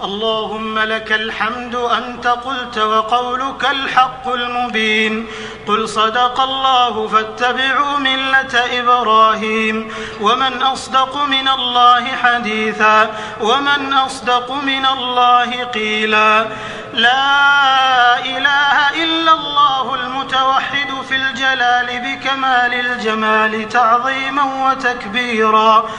اللهم لك الحمد أنت قلت وقولك الحق المبين. قل صدق الله فاتبعوا ملة إبراهيم. ومن أصدق من الله حديثا ومن أصدق من الله قيلا. لا إله إلا الله المتوحد في الجلال بكمال الجمال تعظيما وتكبيرا،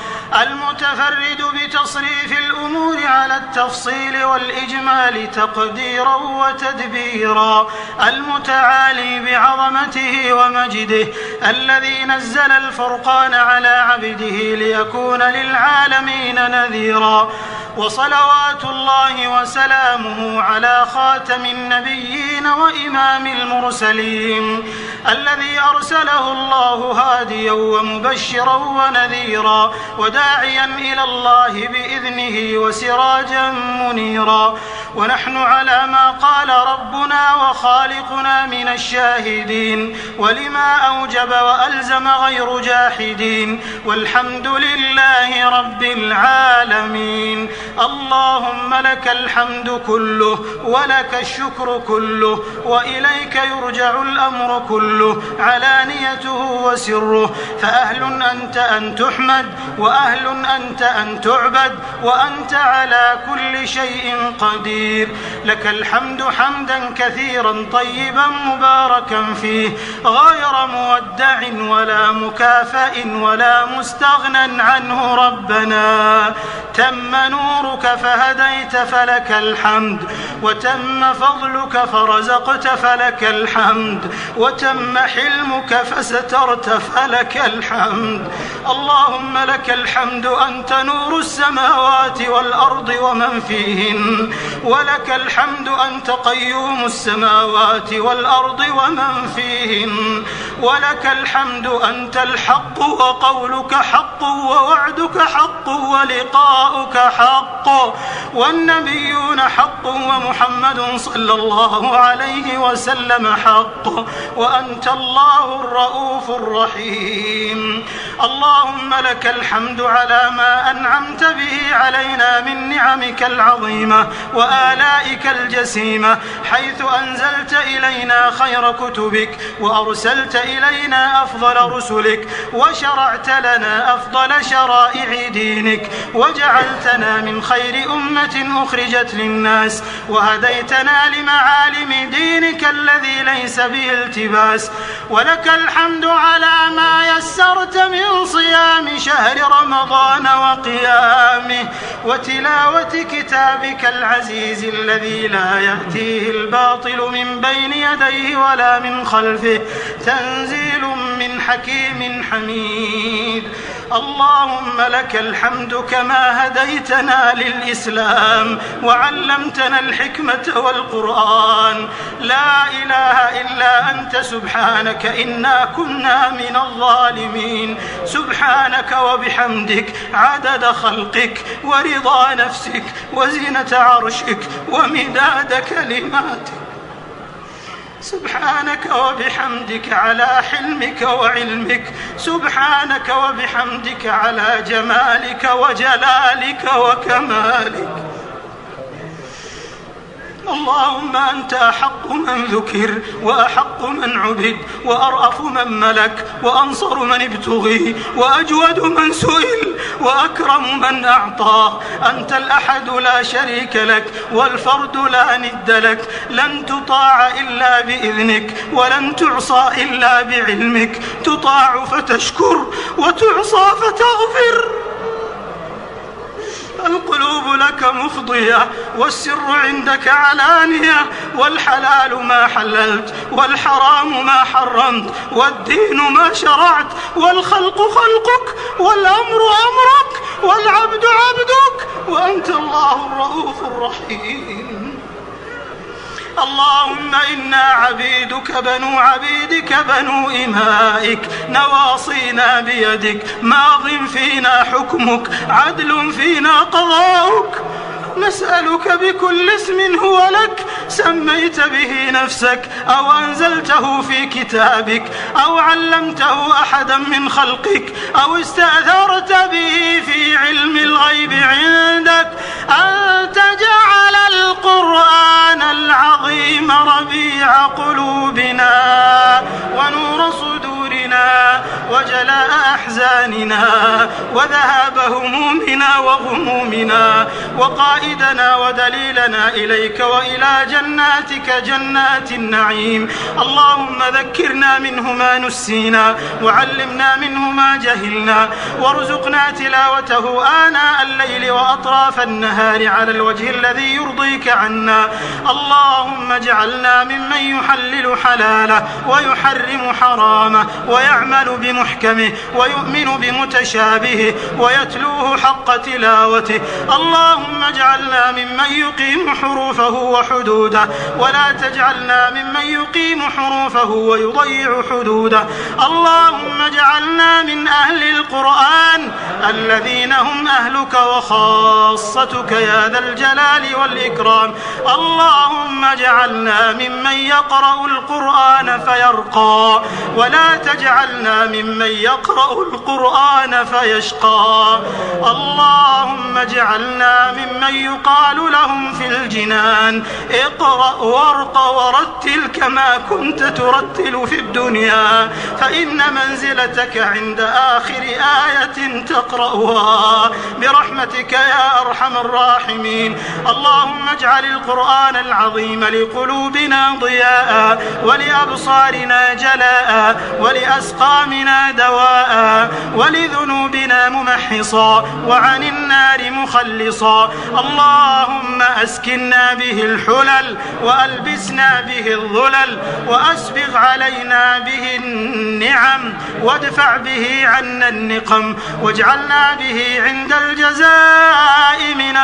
المتفرد بتصريف الأمور على التفصيل والإجمال تقديرا وتدبيرا، المتعالي بعظمته ومجده، الذي نزل الفرقان على عبده ليكون للعالمين نذيرا. وصلوات الله وسلامه على خاتم النبيين وإمام المرسلين، الذي أرسله الله هاديا ومبشرا ونذيرا وداعيا إلى الله بإذنه وسراجا منيرا. ونحن على ما قال ربنا وخالقنا من الشاهدين، ولما أوجب وألزم غير جاحدين، والحمد لله رب العالمين. اللهم لك الحمد كله ولك الشكر كله، وإليك يرجع الأمر كله علانيته وسره، فأهل أنت أن تحمد وأهل أنت أن تعبد وأنت على كل شيء قدير. لك الحمد حمدا كثيرا طيبا مباركا فيه، غير مودع ولا مكافئ ولا مستغنى عنه ربنا. تم نورك فهديت فلك الحمد، وتم فضلك فرزقت فلك الحمد، وتم حلمك فسترت فلك الحمد. اللهم لك الحمد أنت نور السماوات والأرض ومن فيهن، ولك الحمد أنت قيوم السماوات والأرض ومن فيهن، ولك الحمد أنت الحق وقولك حق ووعدك حق ولقاؤك حق والنبيون حق ومحمد صلى الله عليه وسلم حق، وأنت الله الرؤوف الرحيم. اللهم لك الحمد على ما أنعمت به علينا من نعمك العظيمة وآلائك الجسيمة، حيث أنزلت إلينا خير كتبك، وأرسلت إلينا أفضل رسلك، وشرعت لنا أفضل شرائع دينك، وجعلتنا من خير أمة أخرجت للناس، وهديتنا لمعالم دينك الذي ليس به التباس. ولك الحمد على ما يسرت من صيام شهر رمضان وقيامه، وتلاوة كتابك العزيز الذي لا يأتيه الباطل من بين يديه ولا من خلفه، تنزيل من حكيم حميد. اللهم لك الحمد كما هديتنا للإسلام وعلمتنا الحكمة والقرآن. لا إله إلا أنت سبحانك إنا كنا من الظالمين. سبحانك وبحمدك عدد خلقك ورضا نفسك وزنة عرشك ومداد كلماتك. سبحانك وبحمدك على حلمك وعلمك، سبحانك وبحمدك على جمالك وجلالك وكمالك. اللهم أنت أحق من ذكر وأحق من عبد وأرأف من ملك وأنصر من ابتغي وأجود من سئل وأكرم من أعطى. أنت الأحد لا شريك لك والفرد لا ند لك، لن تطاع إلا بإذنك ولن تعصى إلا بعلمك، تطاع فتشكر وتعصى فتغفر. القلوب لك مفضية والسر عندك علانية، والحلال ما حللت والحرام ما حرمت، والدين ما شرعت، والخلق خلقك، والأمر أمرك، والعبد عبدك، وأنت الله الرؤوف الرحيم. اللهم إنا عبيدك بنو عبيدك بنو إمائك، نواصينا بيدك، ماض فينا حكمك، عدل فينا قضاؤك. نسألك بكل اسم هو لك سميت به نفسك أو أنزلته في كتابك أو علمته أحدا من خلقك أو استأثرت به في علم الغيب عندك أن تجعل وجلاء أحزاننا وذهاب همومنا وغمومنا، وقائدنا ودليلنا إليك وإلى جناتك جنات النعيم. اللهم ذكرنا منه ما نسينا وعلمنا منه ما جهلنا، وارزقنا تلاوته آناء الليل وأطراف النهار على الوجه الذي يرضيك عنا. اللهم اجعلنا ممن يحلل حلاله ويحرم حرامه ويعمل بمحكمه ويؤمن بمتشابهه ويتلوه حق تلاوته. اللهم اجعلنا ممن يقيم حروفه وحدوده، ولا تجعلنا ممن يقيم حروفه ويضيع حدوده. اللهم اجعلنا من أهل القرآن الذين هم أهلك وخاصتك يا ذا الجلال والإكرام. اللهم اجعلنا ممن يقرأ القرآن فيرقى، ولا تجعلنا ممن يقرأ القرآن فيشقى. اللهم اجعلنا ممن يقال لهم في الجنان اقرأ وارق ورتل كما كنت ترتل في الدنيا، فإن منزلتك عند آخر آية تقرأها برحمتك يا أرحم الراحمين. اللهم اجعل القرآن العظيم لقلوبنا ضياء، ولأبصارنا جلاء، ولأسقامنا دواء، ولذنوبنا ممحصا، وعن النار مخلصا. اللهم أسكننا به الحلل، وألبسنا به الظلل، وأسبغ علينا به النعم، وادفع به عنا النقم، واجعلنا به عند الجزاء من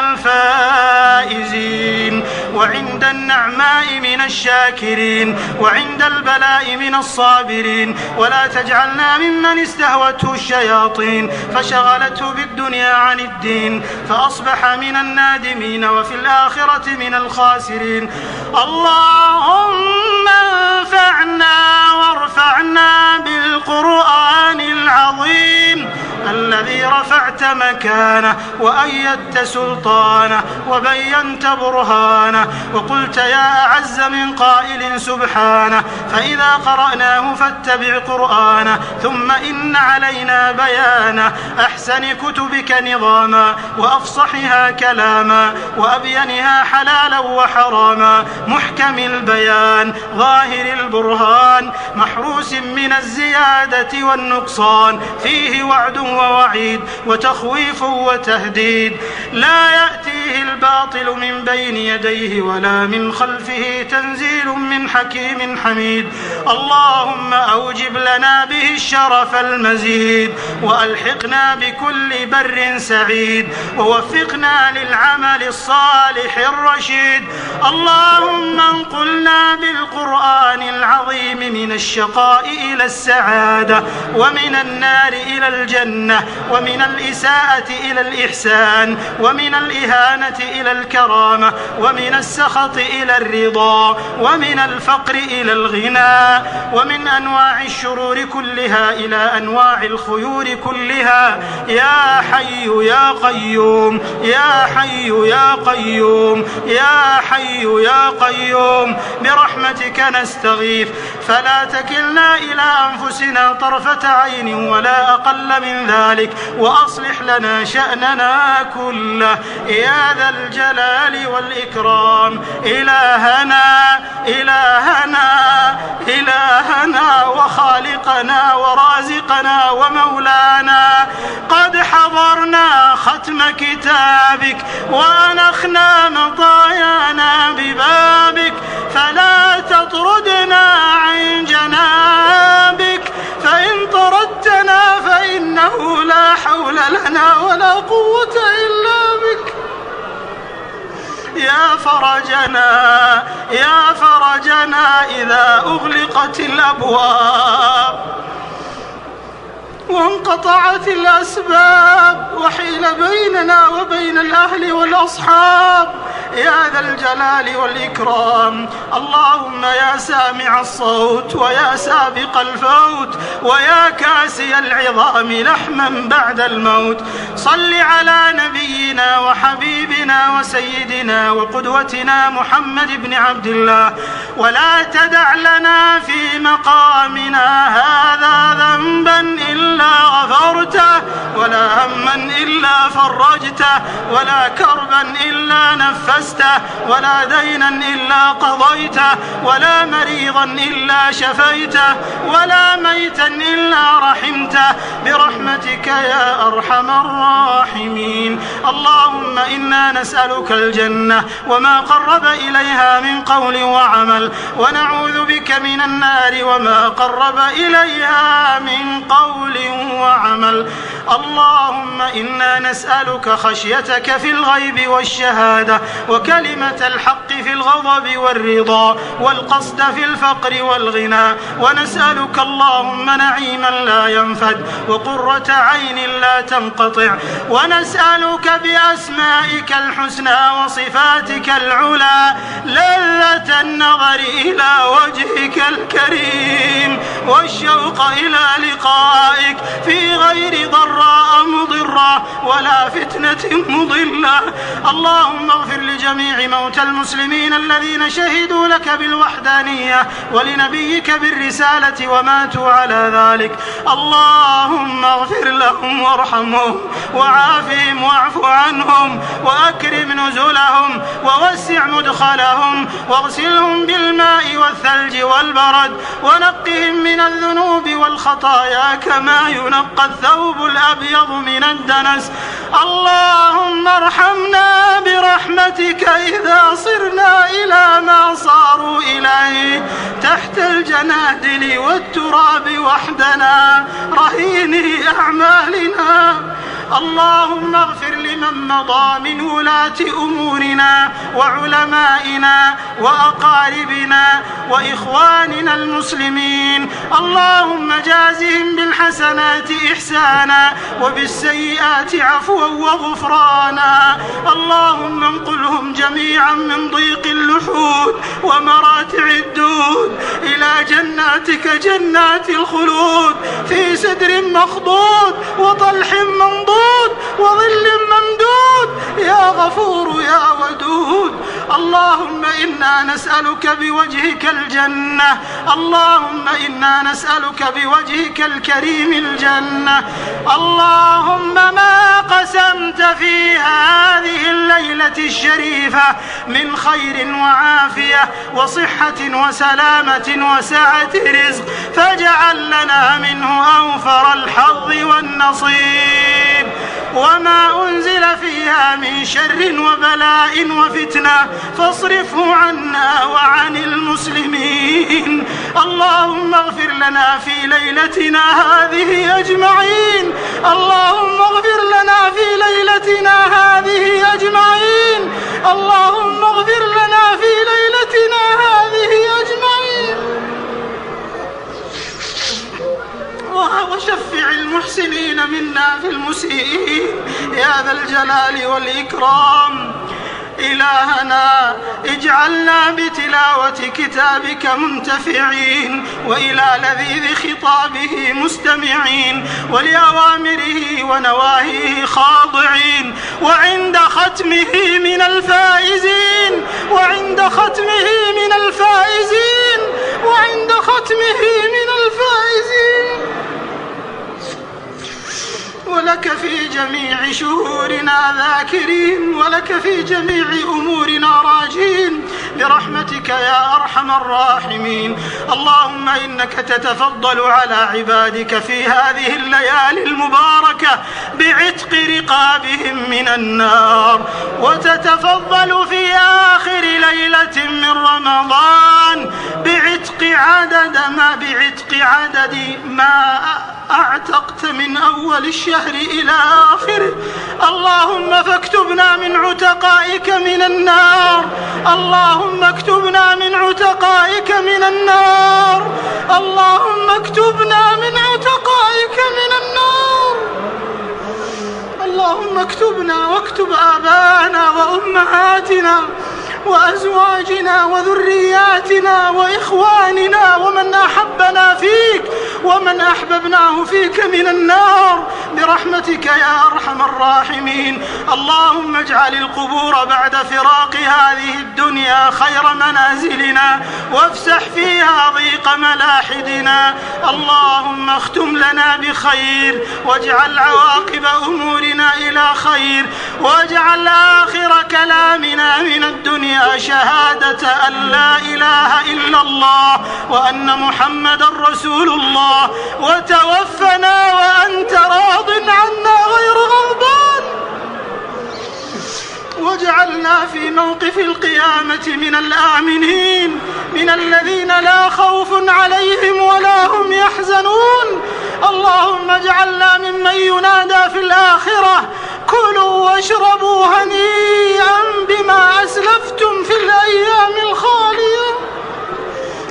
الفائزين، وعند النعماء من الشاكرين، وعند البلاء من الصابرين. ولا تجعلنا ممن استهوته الشياطين فشغلته بالدنيا عن الدين فأصبح من النادمين وفي الآخرة من الخاسرين. اللهم انفعنا وارفعنا بالقرآن العظيم الذي رفعت مكانه وأيدت سلطانه وبينت برهانه، وقلت يا أعز من قائل سبحانه فإذا قرأناه فاتبع قرآنه ثم إن علينا بيانه، أحسن كتبك نظاما وأفصحها كلاما وأبينها حلالا وحراما، محكم البيان ظاهر البرهان، محروس من الزيادة والنقصان، فيه وعد ووعيد وتخويف وتهديد، لا يأتيه الباطل من بين يديه ولا من خلفه، تنزيل من حكيم حميد. اللهم أوجب لنا به الشرف المزيد، وألحقنا بكل بر سعيد، ووفقنا للعمل الصالح الرشيد. اللهم انقلنا بالقرآن العظيم من الشقاء إلى السعادة، ومن النار إلى الجنة، ومن الإساءة إلى الإحسان، ومن الإهانة إلى الكرامة، ومن السخط إلى الرضا، ومن الفقر إلى الغنى، ومن أنواع الشرور كلها إلى أنواع الخيور كلها، يا حي يا قيوم يا حي يا قيوم يا حي يا قيوم، برحمتك نستغيث، فلا تكلنا إلى أنفسنا طرفة عين ولا أقل من ذلك، وأصلح لنا شأننا كله يا ذا الجلال والإكرام. إلهنا إلهنا إلهنا وخالقنا ورازقنا ومولانا، قد حضرنا ختم كتابك وأنخنا مطايانا ببابك، فلا تطردنا عن جنابك، فإن طردتنا فإنه لا حول لنا ولا قوة إلا بك. يا فرجنا إذا أغلقت الأبواب وانقطعت الأسباب وحيل بيننا وبين الأهل والأصحاب، يا ذا الجلال والإكرام. اللهم يا سامع الصوت ويا سابق الفوت ويا كاسي العظام لحما بعد الموت، صل على نبينا وحبيبنا وسيدنا وقدوتنا محمد بن عبد الله، ولا تدع لنا في مقامنا هذا ذنبا إلا غفرته، ولا هما إلا فرجته، ولا كربا إلا نفسته، ولا دينا إلا قضيته، ولا مريضا إلا شفيته، ولا ميتا إلا رحمته، برحمتك يا أرحم الراحمين. اللهم إنا نسألك الجنة وما قرب إليها من قول وعمل، ونعوذ بك من النار وما قرب إليها من قول وعمل. اللهم إنا نسألك خشيتك في الغيب والشهادة، وكلمة الحق في الغضب والرضا، والقصد في الفقر والغنى، ونسألك اللهم نعيما لا ينفد، وقرة عين لا تنقطع، ونسألك بأسمائك الحسنى وصفاتك العلى لذة النظر إلى وجهك الكريم، والشوق إلى لقائك في غير ضراء مضرة ولا فتنة مضلة. اللهم اغفر لجميع موتى المسلمين الذين شهدوا لك بالوحدانية ولنبيك بالرسالة وماتوا على ذلك. اللهم اغفر لهم وارحمهم وعافهم واعف عنهم وأكرم نزلهم ووسع مدخلهم، واغسلهم بالماء والثلج والبرد، ونقهم من الذنوب والخطايا كما ينقى الثوب الأبيض من الدنس. اللهم ارحمنا برحمتك إذا صرنا إلى ما صاروا إليه تحت الجنادل والتراب وحدنا رهيني أعمالنا. اللهم اغفر لمن مضى من ولاة أمورنا وعلمائنا وأقاربنا وإخواننا المسلمين. اللهم جازهم بالحسنات إحسانا وبالسيئات عفوا وغفرانا. اللهم انقلهم جميعا من ضيق اللحود ومراتع الدود إلى جناتك جنات الخلود، في سدر مخضود وطلح منضود وظل ممدود، يا غفور يا ودود. اللهم إنا نسألك بوجهك الجنة، اللهم إنا نسألك بوجهك الكريم الجنة. اللهم ما قسمت في هذه الليلة الشريفة من خير وعافية وصحة وسلامة وسعة رزق فاجعل لنا منه أوفر الحظ والنصيب، وما أنزل فيها من شر وبلاء وفتنة فاصرفه عنا وعن المسلمين. اللهم اغفر لنا في ليلتنا هذه أجمعين، اللهم اغفر لنا في ليلتنا هذه أجمعين، اللهم اغفر لنا في ليلتنا هذه أجمعين، وشفع المحسنين منا في المسيئين يا ذا الجلال والإكرام. إلهنا اجعلنا بتلاوة كتابك منتفعين، وإلى لذيذ خطابه مستمعين، ولأوامره ونواهيه خاضعين، وعند ختمه من الفائزين، وعند ختمه من الفائزين، وعند ختمه من الفائزين. ولك في جميع شهورنا ذاكرين، ولك في جميع أمورنا راجين برحمتك يا أرحم الراحمين. اللهم إنك تتفضل على عبادك في هذه الليالي المباركة بعتق رقابهم من النار، وتتفضل في آخر ليلة من رمضان بعتق عدد ما أعتقت من أول الشهر إلى آخره. اللهم فاكتبنا من عتقائك من النار، اللهم اكتبنا من عتقائك من النار، اللهم اكتبنا من عتقائك من النار. اللهم اكتبنا واكتب آباءنا وأمهاتنا وأزواجنا وذرياتنا وإخواننا ومن أحبنا فيك ومن أحببناه فيك من النار برحمتك يا أرحم الراحمين. اللهم اجعل القبور بعد فراق هذه الدنيا خير منازلنا وافسح فيها ضيق ملاحدنا. اللهم اختم لنا بخير واجعل عواقب أمورنا إلى خير واجعل آخر كلامنا من الدنيا شهادة أن لا إله إلا الله وأن محمدا رسول الله وتوفنا وأنت راض عنا غير غضبان واجعلنا في موقف القيامة من الآمنين من الذين لا خوف عليهم ولا هم يحزنون. اللهم اجعلنا ممن ينادى في الآخرة كلوا واشربوا هنيئا بما أسلفتم في الأيام الخالية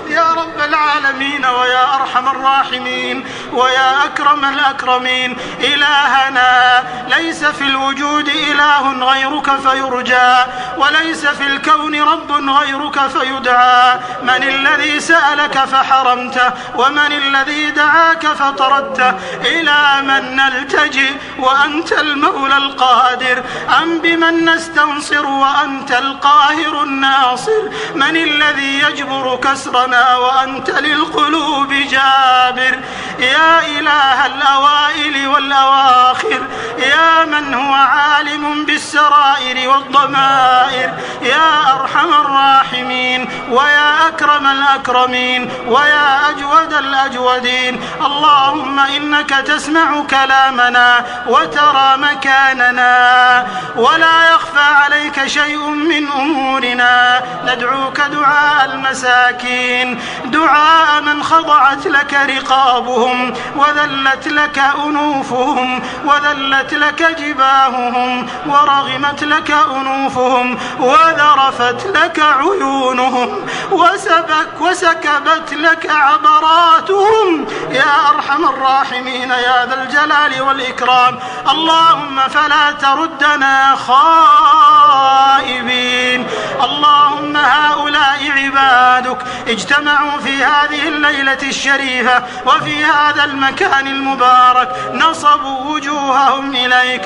يا رب العالمين ويا أرحم الراحمين ويا أكرم الأكرمين. إلهنا ليس في الوجود إله غيرك فيرجى وليس في الكون رب غيرك فيدعى. من الذي سألك فحرمته ومن الذي دعاك فطردته؟ إلى من نلتجئ وأنت المولى القادر؟ أم بمن نستنصر وأنت القاهر الناصر؟ من الذي يجبر كسرنا وأنت للقلوب جابر؟ يا إله الأوائل والأواخر يا من هو عالم بالسرائر والضمائر يا أرحم الراحمين ويا أكرم الأكرمين ويا أجود الأجودين. اللهم إنك تسمع كلامنا وترى مكاننا ولا يخفى عليك شيء من أمورنا. ندعوك دعاء المساكين دعاء من خضعت لك رقابهم وذلت لك أنوفهم وذلت لك جباههم ورغمت لك أنوفهم وذرفت لك عيونهم وسكبت لك عبراتهم يا أرحم الراحمين يا ذا الجلال والإكرام. اللهم فلا تردنا خائبين. اللهم هؤلاء عبادك اجتمعوا في هذه الليلة الشريفة وفي هذا المكان المبارك نصبوا وجوههم إليك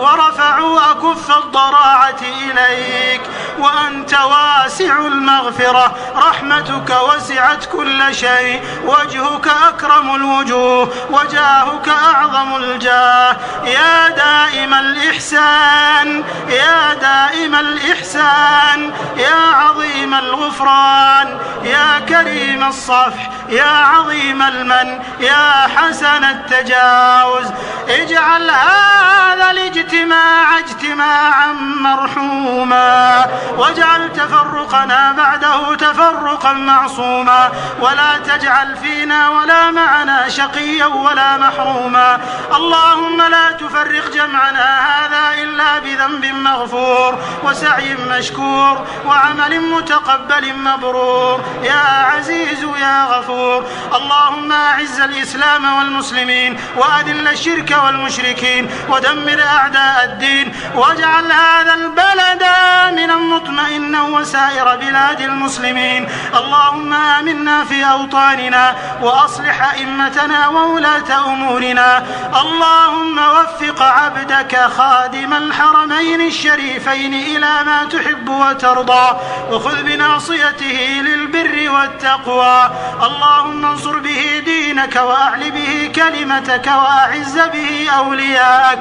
ورفعوا أكف الضراعة إليك وأنت واسع المغفرة رحمتك وسعت كل شيء وجهك أكرم الوجوه وجاهك أعظم الجاه. يا دائم الإحسان يا دائم الإحسان يا عظيم الغفران يا كريم الصفح يا عظيم المن يا حسن التجاوز. اجعل هذا الاجتماع اجتماعا مرحوما واجعل تفرقنا بعده تفرقا معصوما ولا تجعل فينا ولا معنا شقيا ولا محروما. اللهم لا تفرق جمعنا هذا إلا بذنب مغفور وسعي مشكور وعمل متقبل مبرور يا عزيز يا غفور. اللهم أعز الإسلام والمسلمين وأذل الشرك والمشركين ودمر أعداء الدين واجعل هذا البلد آمنا مطمئنا وسائر بلاد المسلمين. اللهم آمنا في أوطاننا وأصلح أئمتنا وولاة أمورنا. اللهم وفق عبدك خادم الحرمين الشريفين إلى ما تحب وترضى وخذ بناصيته للبر والتقوى. اللهم انصر به دينك وأعل به كلمتك وأعز به أولياءك.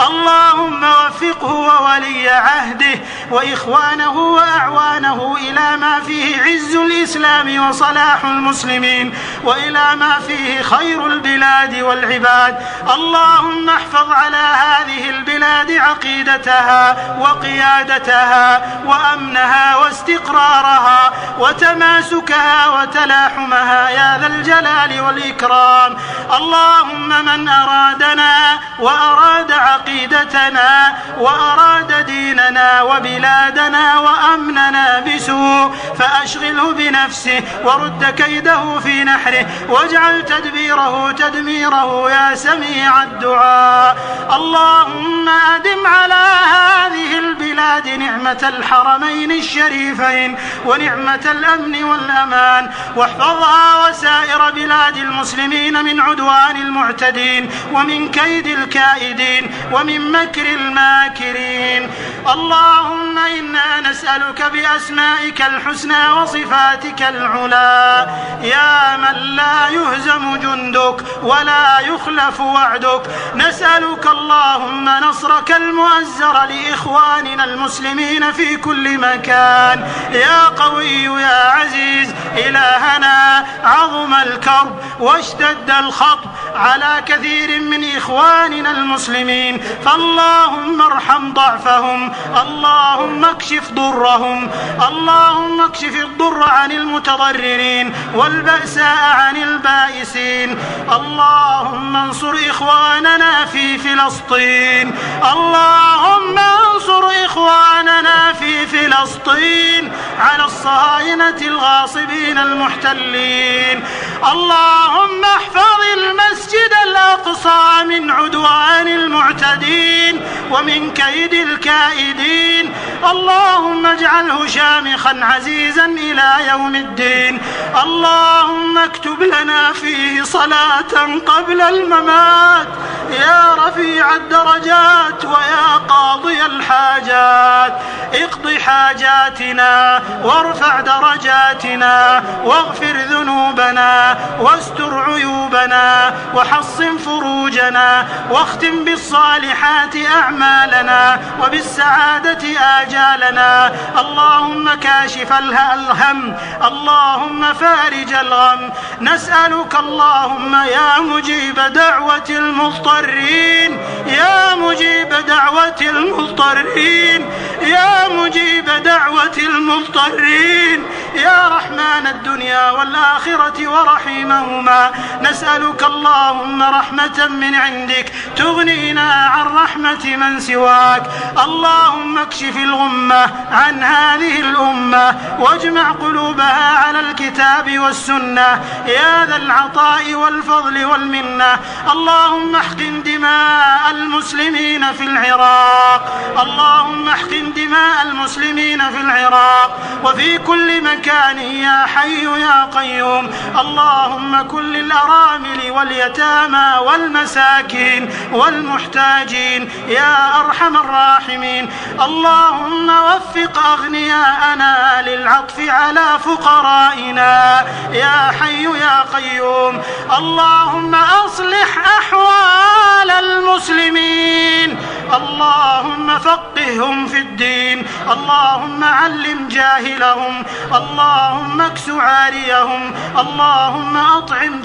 اللهم وفقه وولي عهده وإخوانه وأعوانه إلى ما فيه عز الإسلام وصلاح المسلمين وإلى ما فيه خير البلاد والعباد. اللهم احفظ على هذه البلاد عقيدتها وقيادتها وأمنها واستقامتها واستقرارها وتماسكها وتلاحمها يا ذا الجلال والإكرام. اللهم من أرادنا وأراد عقيدتنا وأراد ديننا وبلادنا وأمننا بسوء فأشغله بنفسه ورد كيده في نحره واجعل تدبيره تدميره يا سميع الدعاء. اللهم أدم على هذه البلاد نعمة الحرمين الشريفين ونعمة الأمن والأمان، واحفظها وسائر بلاد المسلمين من عدوان المعتدين ومن كيد الكائدين ومن مكر الماكرين. اللهم إنا نسألك بأسمائك الحسنى وصفاتك العلى يا من لا يهزم جندك ولا يخلف وعدك، نسألك اللهم نصرك المؤزر لإخواننا المسلمين في كل مكان يا قوي يا عزيز. إلهنا عظم الكرب واشتد الخطب على كثير من إخواننا المسلمين، فاللهم ارحم ضعفهم، اللهم اكشف ضرهم، اللهم اكشف الضر عن المتضررين والبأساء عن البائسين. اللهم انصر إخواننا في فلسطين، اللهم انصر إخواننا في فلسطين على الصهاينة الغاصبين المحتلين. اللهم احفظ المسجد الأقصى من عدوان المعتدين ومن كيد الكائدين. اللهم اجعله شامخا عزيزا إلى يوم الدين. اللهم اكتب لنا فيه صلاة قبل الممات يا رفيع الدرجات ويا قاضي الحاجات. اقض حاجاتنا وارفع درجاتنا واغفر ذنوبنا واستر عيوبنا وحصن فروجنا واختم بالصالحات أعمالنا وبالسعادة آجالنا. اللهم كاشف الهم، اللهم فارج الغم، نسألك اللهم يا مجيب دعوة المضطرين، يا مجيب دعوة المضطرين، يا مجيب دعوة المضطرين، يا رحمن الدنيا والآخرة ورحيمهما، نسألك اللهم رحمة من عندك تغنينا عن رحمة من سواك. اللهم اكشف الغمة عن هذه الأمة واجمع قلوبها على الكتاب والسنة يا ذا العطاء والفضل والمنة. اللهم احقن دماء المسلمين في العراق، اللهم احقن دماء المسلمين في العراق وفي كل مكان يا حي يا قيوم. اللهم كن للأرامل واليتامى والمساكين والمحتاجين يا أرحم الراحمين. اللهم وفق أغنياءنا للعطف على فقرائنا يا حي يا قيوم. اللهم أصلح أحوال المسلمين، اللهم فقههم في الدين، اللهم علم جاهلهم، اللهم اكس عاريهم، اللهم أطعم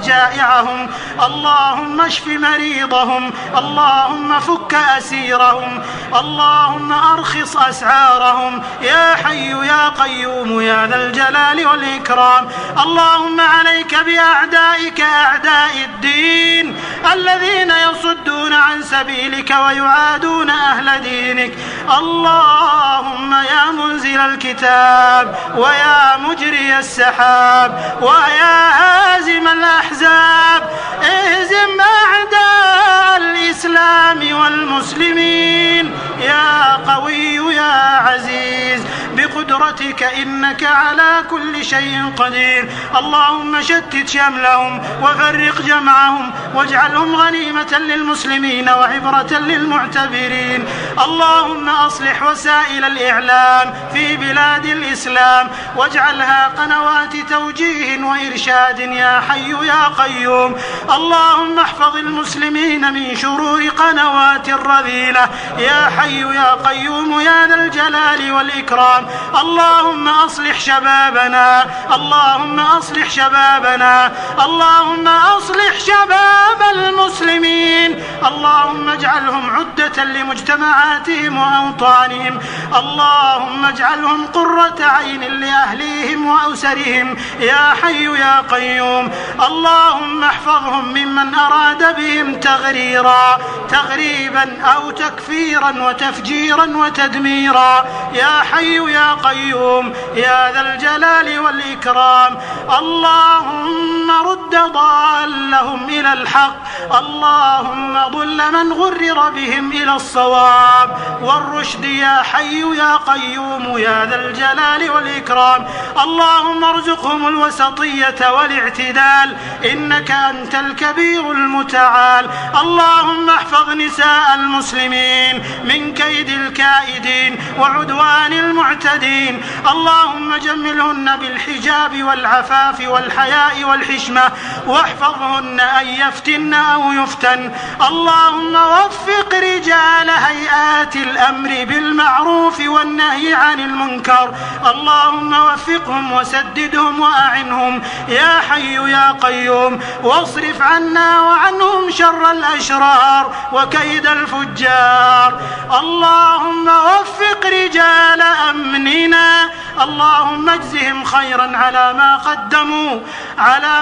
جائعهم، اللهم اشف مريضهم، اللهم فك أسيرهم، اللهم أرخص أسعارهم يا حي يا قيوم يا ذا الجلال والإكرام. اللهم عليك بأعدائك أعداء الدين الذين يصدون عن سبيلك ويعادون أهل دينك. اللهم يا منزل الكتاب ويا مجري السحاب ويا هازم الأحزاب اهزم أعداء الإسلام والمسلمين يا قوي يا عزيز بقدرتك إنك على كل شيء قدير. اللهم شتت شملهم وفرق جمعهم واجعلهم غنيمة للمسلمين وعبرة للمعتبرين. اللهم أصلح وسائل الإعلام في بلاد الإسلام واجعلها قنوات توجيه وإرشاد يا حي يا قيوم. اللهم احفظ المسلمين من شرور قنوات الرذيلة يا حي يا قيوم يا ذا الجلال والإكرام. اللهم أصلح شبابنا، اللهم أصلح شبابنا، اللهم أصلح شباب المسلمين، اللهم اجعلهم عدة لمجتمعاتهم وأوطانهم، اللهم اجعلهم قرة عين لأهليهم وأسرهم يا حي يا قيوم. اللهم احفظهم ممن أراد بهم تغريبا أو تكفيرا وتفجيرا وتدميرا يا حي يا قيوم يا ذا الجلال والإكرام. اللهم رد ضالهم إلى الحق، اللهم ضل من غرر بهم إلى الصواب والرشد يا حي يا قيوم يا ذا الجلال والإكرام. اللهم ارزقهم الوسطية والاعتدال إنك أنت الكبير المتعال. اللهم احفظ نساء المسلمين من كيد الكائدين وعدوان المعتدين، اللهم جملهن بالحجاب والعفاف والحياء والحشمة واحفظهن أن يفتن أو يفتن. اللهم وفق رجال هيئات الأمر بالمعروف والنهي عن المنكر، اللهم وفقهم وسددهم وأعنهم يا حي يا قيوم. واصرف عنا وعنهم شر الأشرار وكيد الفجار. اللهم وفق رجال أمننا، اللهم اجزهم خيرا على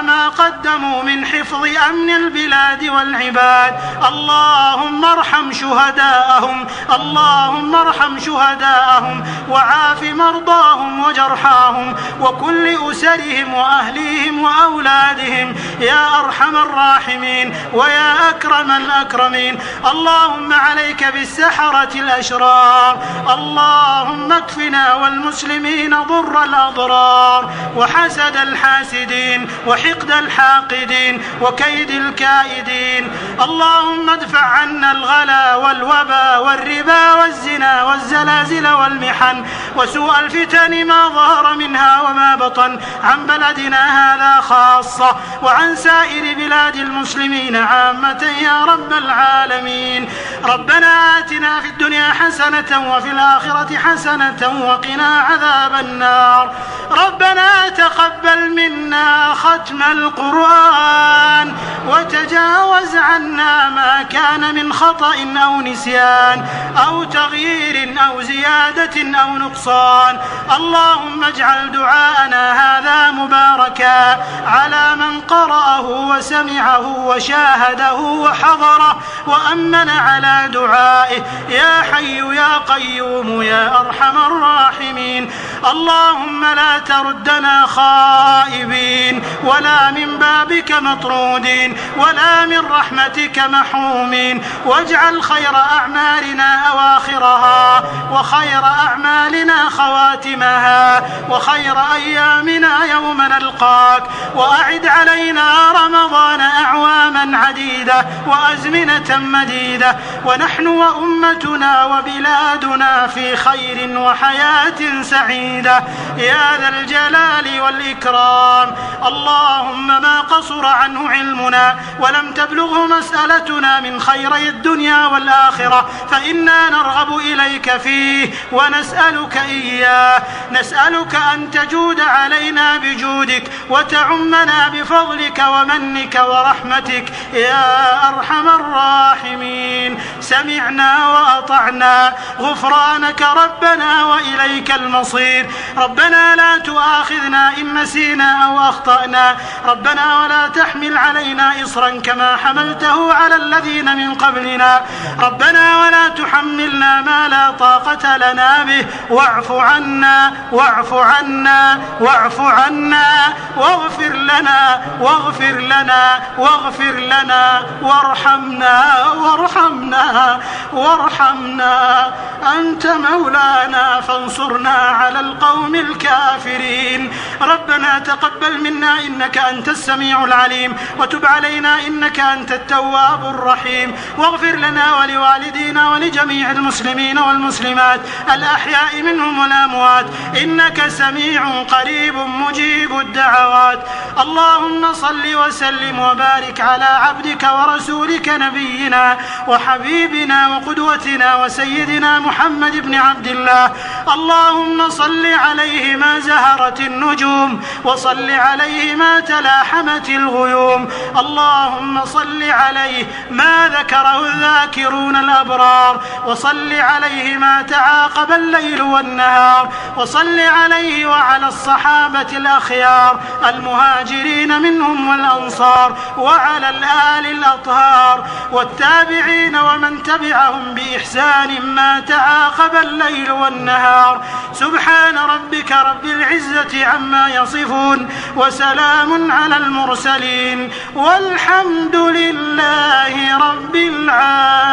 ما قدموا من حفظ أمن البلاد والعباد. اللهم ارحم شهداءهم، اللهم ارحم شهداءهم وعاف مرضاهم وجرحاهم وكل أسرهم وأهليهم وأولادهم يا أرحم الراحمين ويا أكرم الأكرمين. اللهم عليك بالسحرة الأشرار، اللهم اكفنا والمسلمين ضر الأضرار وحسد الحاسدين وحقد الحاقدين وكيد الكائدين. اللهم ادفع عنا الغلا والوبا والربا والزنا والزلازل والمحن وسوء الفتن ما ظهر منها وما بطن عن بلدنا هذا خاصة وعن سائر بلاد المسلمين عامة يا رب العالمين. ربنا آتنا في الدنيا حسنة وفي الآخرة حسنة وقنا عذاب النار. ربنا تقبل منا ختم القرآن وتجاوز عنا ما كان من خطأ أو نسيان أو تغيير أو زيادة أو نقصان. اللهم اجعل دعاءنا هذا مباركا على من قرأه وسمعه وشاهده وحضره وأمن على دعائه يا حي يا قيوم يا أرحم الراحمين. اللهم لا تردنا خائبين ولا من بابك مطرودين ولا من رحمتك محرومين، واجعل خير أعمالنا أواخرها وخير أعمالنا خواتمها وخير أيامنا يوم نلقاك. وأعد علينا رمضان أعواما عديدة وأزمنة مديدة ونحن وأمتنا وبلادنا في خير وحياة سعيدة يا ذا الجلال والإكرام. اللهم ما قصر عنه علمنا ولم تبلغه مسألتنا من خيري الدنيا والآخرة فإنا نرغب إليك فيه ونسألك إياه. نسألك أن تجود علينا بجودك وتعمنا بفضلك ومنك ورحمتك يا أرحم الراحمين. سمعنا وأطعنا، غفرانك ربنا وإليك المصير. ربنا لا تؤاخذنا إن نسينا أو أخطأنا، ربنا ولا تحمل علينا إصرا كما حملته على الذين من قبلنا، ربنا ولا تحملنا ما لا طاقة لنا به. واعف عنا واعف عنا واعف عنا واغفر لنا واغفر لنا واغفر لنا وارحمنا وارحمنا وارحمنا. أنت مولانا فانصرنا على القوم الكافرين. ربنا تقبل منا إنك أنت السميع العليم وتب علينا إنك أنت التواب الرحيم. واغفر لنا ولوالدينا ولجميع المسلمين والمسلمات الأحياء منهم والأموات إنك سميع قريب مجيب الدعوات. اللهم صل وسلم وبارك على عبدك ورسولك نبينا وحبيبنا وقدوتنا وسيدنا محمد بن عبد الله اللهم صل عليه ما زهرت النجوم، وصل عليه ما تلاحمت الغيوم، اللهم صل عليه ما ذكره الذاكرون الأبرار، وصل عليه ما تعاقب الليل والنهار، وصل عليه وعلى الصحابة الأخيار المهاجرين منهم والأنصار، وعلى الآل الأطهار والتابعين ومن تبعهم بإحسان ما تعاقب الليل والنهار. سبحان ربك رب العزة عما يصفون، وسلام على المرسلين، والحمد لله رب العالمين.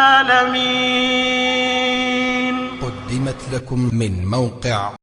قدمت لكم من موقع